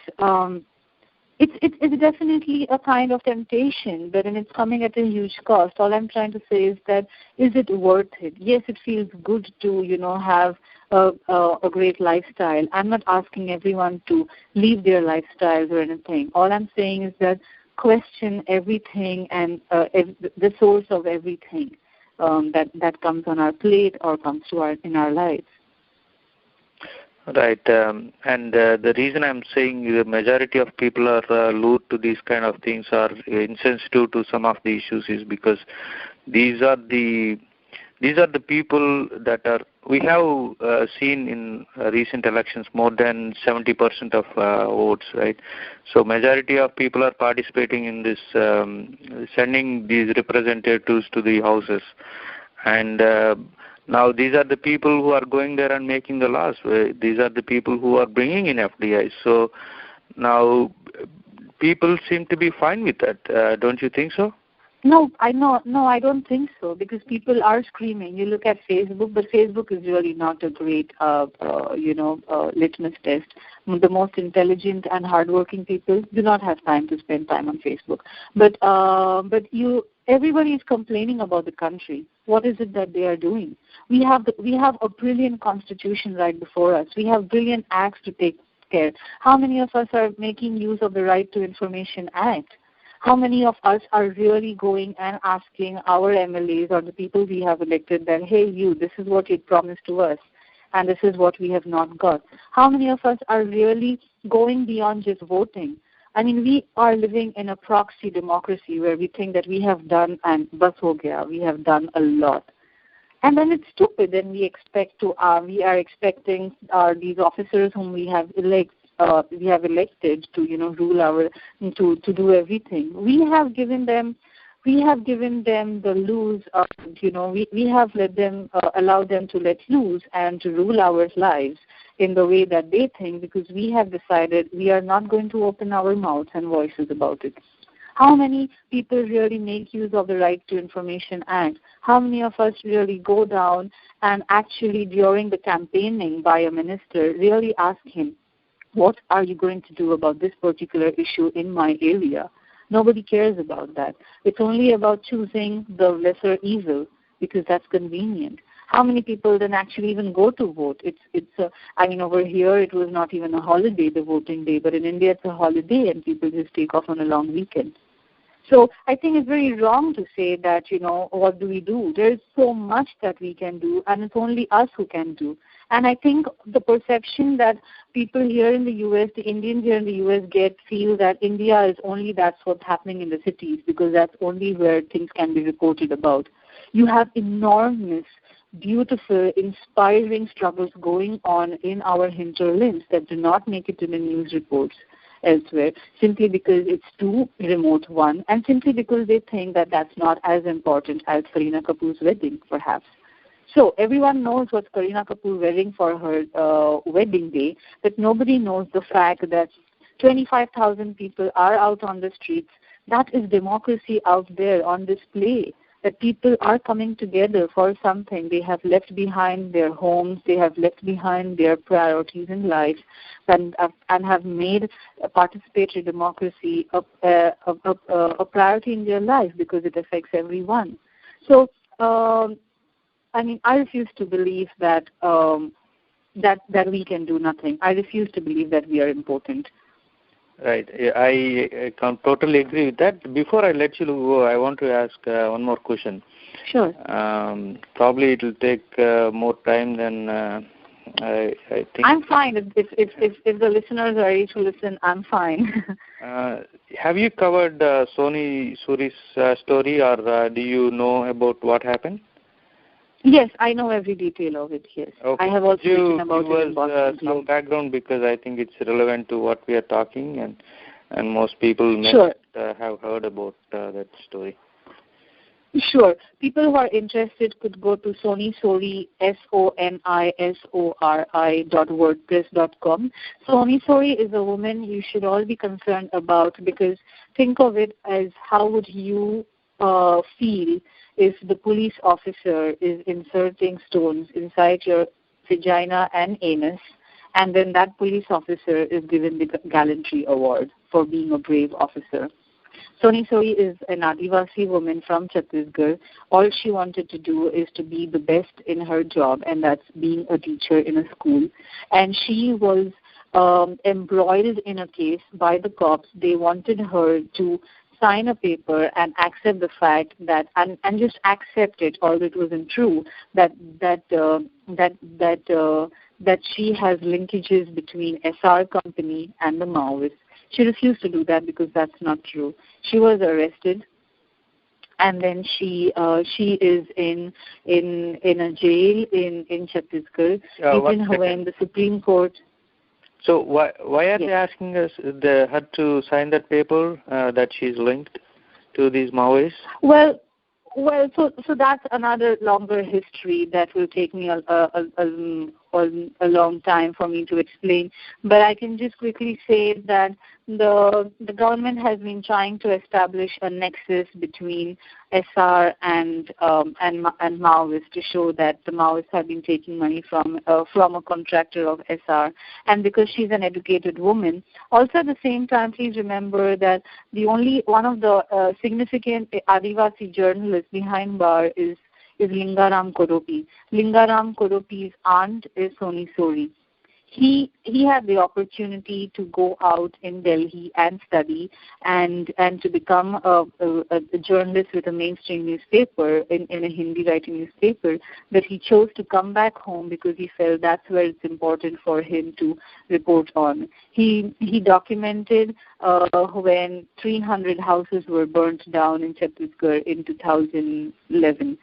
it's definitely a kind of temptation, but then it's coming at a huge cost. All I'm trying to say is that, is it worth it? Yes, it feels good to, have a great lifestyle. I'm not asking everyone to leave their lifestyles or anything. All I'm saying is that question everything and the source of everything that comes on our plate or comes to in our lives. Right, and the reason I'm saying the majority of people are lured to these kind of things, are insensitive to some of the issues, is because these are the people that we have seen in recent elections more than 70% of votes, right? So majority of people are participating in this, sending these representatives to the houses, and now these are the people who are going there and making the laws. These are the people who are bringing in FDI. So now people seem to be fine with that. Don't you think so? No, I don't think so, because people are screaming. You look at Facebook, but Facebook is really not a great, litmus test. The most intelligent and hardworking people do not have time to spend time on Facebook. But everybody is complaining about the country. What is it that they are doing? We have a brilliant constitution right before us. We have brilliant acts to take care. How many of us are making use of the Right to Information Act? How many of us are really going and asking our MLAs or the people we have elected that, hey, this is what you promised to us, and this is what we have not got? How many of us are really going beyond just voting? I mean, we are living in a proxy democracy where we think that we have done, and bas ho gaya, we have done a lot. And then it's stupid, and we are expecting these officers whom we have elected to rule to do everything. We have given them the loose. We have let them allowed them to let loose and to rule our lives in the way that they think, because we have decided we are not going to open our mouths and voices about it. How many people really make use of the Right to Information Act? How many of us really go down and actually during the campaigning by a minister really ask him, what are you going to do about this particular issue in my area? Nobody cares about that. It's only about choosing the lesser evil because that's convenient. How many people then actually even go to vote? Over here it was not even a holiday, the voting day, but in India it's a holiday and people just take off on a long weekend. So I think it's very wrong to say that, what do we do? There's so much that we can do, and it's only us who can do. And I think the perception that people here in the U.S., the Indians here in the U.S. feel that India is only that's what's happening in the cities, because that's only where things can be reported about. You have enormous, beautiful, inspiring struggles going on in our hinterlands that do not make it to the news reports elsewhere, simply because it's too remote, one, and simply because they think that that's not as important as Kareena Kapoor's wedding, perhaps. So everyone knows what's Kareena Kapoor wearing for her wedding day, but nobody knows the fact that 25,000 people are out on the streets. That is democracy out there on display, that people are coming together for something. They have left behind their homes, they have left behind their priorities in life, and have made participatory democracy a priority in their life because it affects everyone. So, I refuse to believe that that we can do nothing. I refuse to believe that we are important. Right. I can totally agree with that. Before I let you go, I want to ask one more question. Sure. Probably it will take more time than I think. I'm fine. If the listeners are ready to listen, I'm fine. Have you covered Soni Suri's story, or do you know about what happened? Yes, I know every detail of it, yes. Okay. I have also written about it in Boston. Some background, because I think it's relevant to what we are talking, and most people may Sure. not have heard about that story. Sure. People who are interested could go to sonisori, SONISORI.wordpress.com. Sonisori is a woman you should all be concerned about, because think of it as how would you feel if the police officer is inserting stones inside your vagina and anus and then that police officer is given the Gallantry Award for being a brave officer. Soni Sori is an Adivasi woman from Chhattisgarh. All she wanted to do is to be the best in her job, and that's being a teacher in a school. And she was embroiled in a case by the cops. They wanted her to sign a paper and accept the fact that, and just accept it, although it wasn't true, that she has linkages between SR company and the Maoists. She refused to do that because that's not true. She was arrested, and then she is in a jail in Chhattisgarh. Even when the Supreme Court. So why are they asking her to sign that paper that she's linked to these Maoists? Well, so that's another longer history that will take me a long time for me to explain. But I can just quickly say that the government has been trying to establish a nexus between SR and Maoists to show that the Maoists have been taking money from a contractor of SR. And because she's an educated woman, also at the same time, please remember that one of the significant Adivasi journalists behind bar is Lingaram Koropi. Lingaram Koropi's aunt is Soni Sori. He had the opportunity to go out in Delhi and study and to become a journalist with a mainstream newspaper in a Hindi writing newspaper, but he chose to come back home because he felt that's where it's important for him to report on. He documented when 300 houses were burnt down in Chhattisgarh in 2011.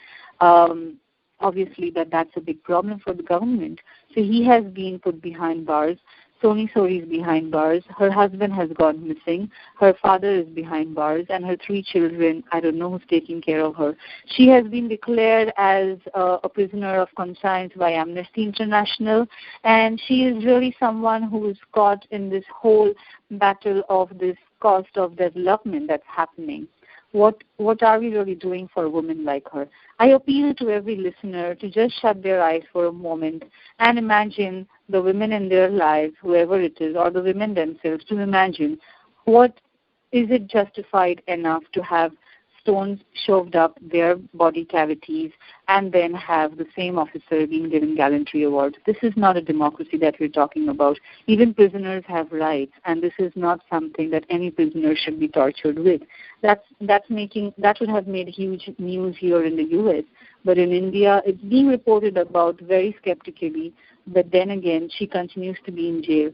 Obviously, that's a big problem for the government. So he has been put behind bars. Soni Sori is behind bars. Her husband has gone missing. Her father is behind bars. And her 3 children, I don't know who's taking care of her. She has been declared as a prisoner of conscience by Amnesty International. And she is really someone who is caught in this whole battle of this cost of development that's happening. What are we really doing for a woman like her? I appeal to every listener to just shut their eyes for a moment and imagine the women in their lives, whoever it is, or the women themselves, to imagine is it justified enough to have stones shoved up their body cavities and then have the same officer being given Gallantry Award. This is not a democracy that we're talking about. Even prisoners have rights, and this is not something that any prisoner should be tortured with. That would have made huge news here in the U.S., but in India, it's being reported about very skeptically. But then again, she continues to be in jail.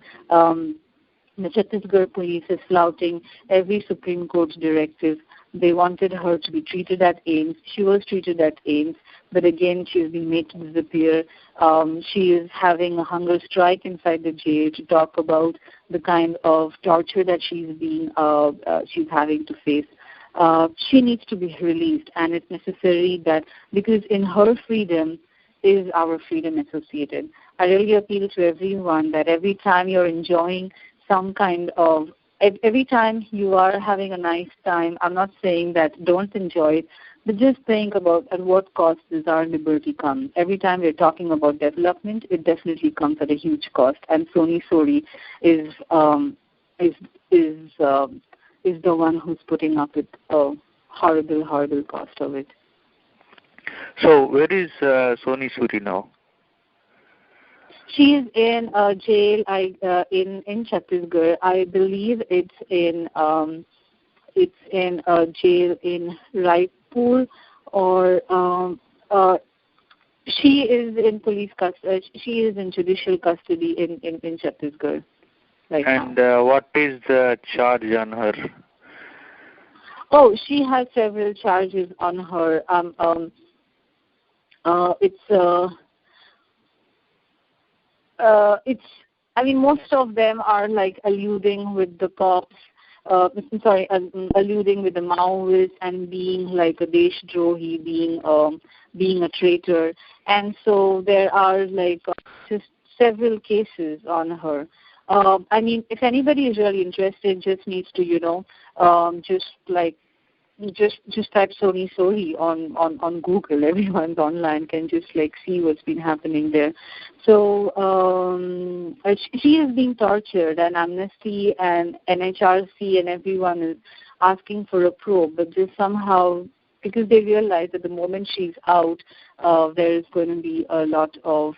The Chhattisgarh police is flouting every Supreme Court directive. They wanted her to be treated at AIMS. She was treated at AIMS, but again, she's been made to disappear. She is having a hunger strike inside the jail to talk about the kind of torture that she's having to face. She needs to be released, and it's necessary that, because in her freedom is our freedom associated. I really appeal to everyone that every time you're enjoying some kind of, every time you are having a nice time, I'm not saying that don't enjoy it, but just think about at what cost does our liberty come. Every time we're talking about development, it definitely comes at a huge cost. And Soni Sori is the one who's putting up with a horrible, horrible cost of it. So where is Soni Sori now? She is in a jail in Chhattisgarh. I believe it's in a jail in Raipur, or she is in police custody. She is in judicial custody in Chhattisgarh right now. And what is the charge on her? Oh, she has several charges on her. Most of them are like alluding with the cops, alluding with the Maoists and being like a Deshdrohi, being a traitor. And so there are just several cases on her. If anybody is really interested, just needs to, just type Sony Sori on Google. Everyone's online can just like see what's been happening there. So she is being tortured, and Amnesty and NHRC and everyone is asking for a probe, but just somehow, because they realize that the moment she's out, there is going to be a lot of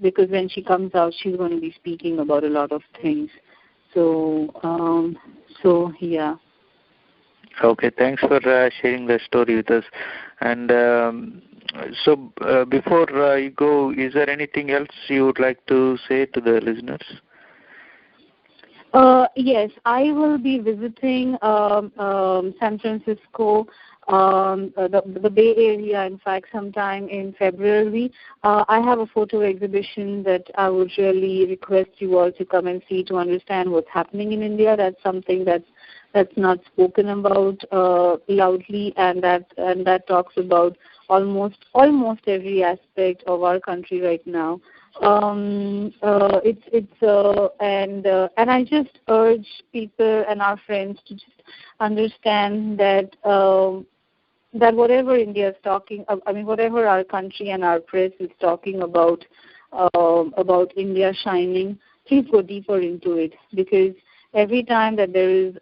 because when she comes out, she's going to be speaking about a lot of things. So yeah. Okay, thanks for sharing the story with us. And before you go, is there anything else you would like to say to the listeners? Yes, I will be visiting San Francisco, the Bay Area, in fact, sometime in February. I have a photo exhibition that I would really request you all to come and see to understand what's happening in India. That's something that's not spoken about loudly, and that talks about almost every aspect of our country right now. And I just urge people and our friends to just understand that that whatever India is talking, whatever our country and our press is talking about India shining, please go deeper into it, because every time that there is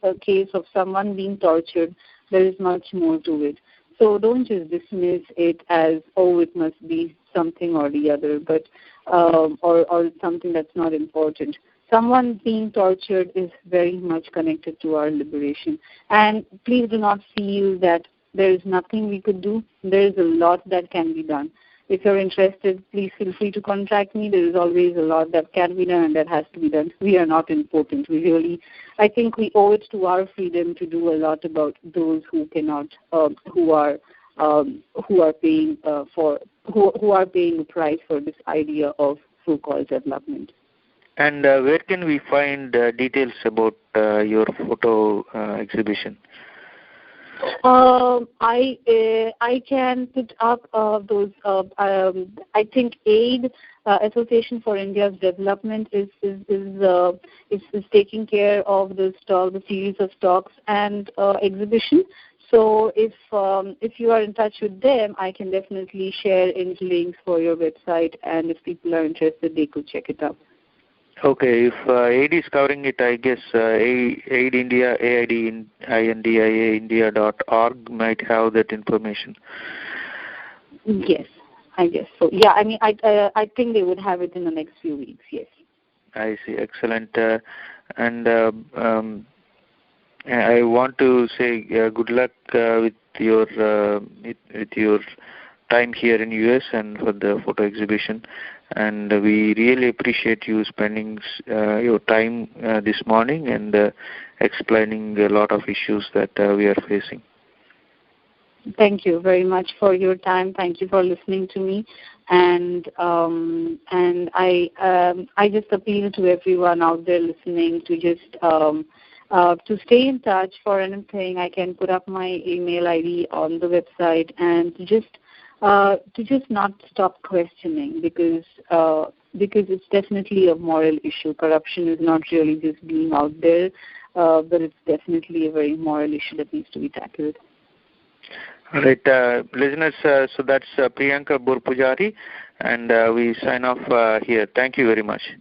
a case of someone being tortured, there is much more to it. So don't just dismiss it as, oh, it must be something or the other, but or something that's not important. Someone being tortured is very much connected to our liberation. And please do not feel that there is nothing we could do. There is a lot that can be done. If you're interested, please feel free to contact me. There is always a lot that can be done and that has to be done. We are not important. I think we owe it to our freedom to do a lot about those who cannot, who are paying the price for this idea of so-called development. And where can we find details about your photo exhibition? I can put up those. I think AID, Association for India's Development, is taking care of the series of talks and exhibition. So if you are in touch with them, I can definitely share in links for your website, and if people are interested, they could check it out. Okay, if AID is covering it, I guess AID India, AIDindia.org might have that information. Yes, I guess so. Yeah, I think they would have it in the next few weeks, yes. I see, excellent. And I want to say good luck with your time here in US and for the photo exhibition. And we really appreciate you spending your time this morning and explaining a lot of issues that we are facing. Thank you very much for your time. Thank you for listening to me. And I just appeal to everyone out there listening to just to stay in touch for anything. I can put up my email ID on the website, and to just not stop questioning, because it's definitely a moral issue. Corruption is not really just being out there, but it's definitely a very moral issue that needs to be tackled. All right, listeners, so that's Priyanka Borpujari, and we sign off here. Thank you very much.